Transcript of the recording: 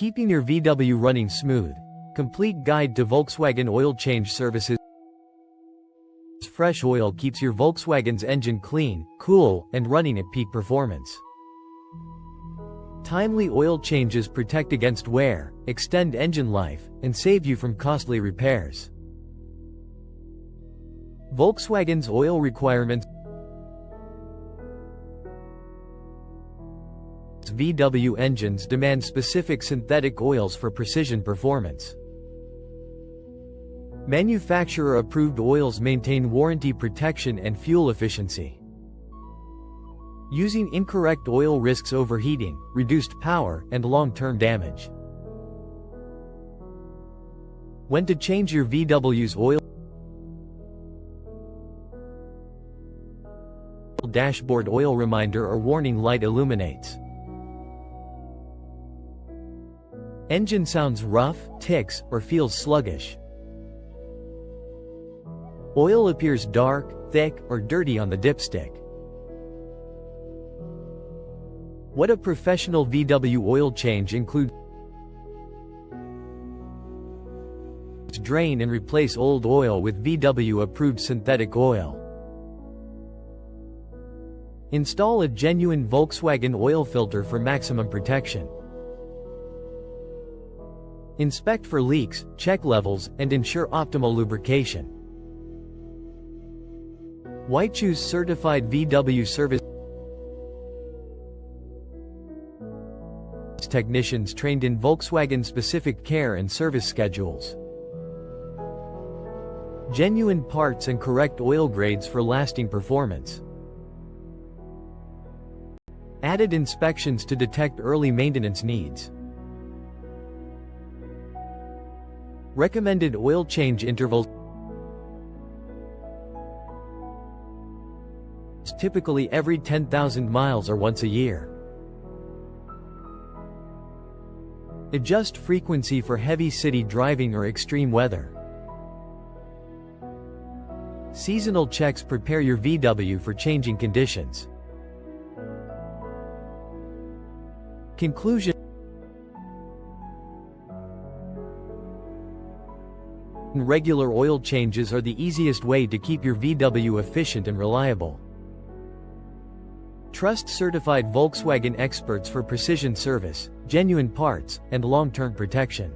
Keeping your VW running smooth. Complete guide to Volkswagen oil change services. Fresh oil keeps your Volkswagen's engine clean, cool, and running at peak performance. Timely oil changes protect against wear, extend engine life, and save you from costly repairs. Volkswagen's oil requirements. VW engines demand specific synthetic oils for precision performance. Manufacturer-approved oils maintain warranty protection and fuel efficiency. Using incorrect oil risks overheating, reduced power, and long-term damage. When to change your VW's oil. Dashboard oil reminder or warning light illuminates. Engine sounds rough, ticks, or feels sluggish. Oil appears dark, thick, or dirty on the dipstick. What a professional VW oil change includes. Drain and replace old oil with VW-approved synthetic oil. Install a genuine Volkswagen oil filter for maximum protection. Inspect for leaks, check levels, and ensure optimal lubrication. Why choose certified VW service technicians trained in Volkswagen-specific care and service schedules. Genuine parts and correct oil grades for lasting performance. Added inspections to detect early maintenance needs. Recommended oil change intervals. Typically every 10,000 miles or once a year. Adjust frequency for heavy city driving or extreme weather. Seasonal checks prepare your VW for changing conditions. Conclusion. Regular oil changes are the easiest way to keep your VW efficient and reliable. Trust certified Volkswagen experts for precision service, genuine parts, and long-term protection.